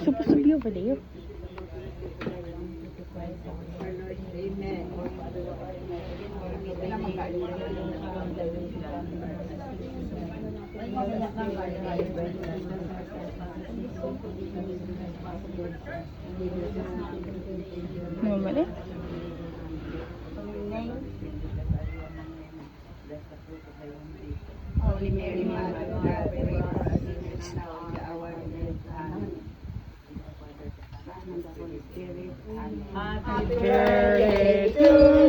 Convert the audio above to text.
supposed to be over there. Normally. Holy Mary, Mother of God, pray for us sinners now and at the hour of death. Amen. Happy birthday to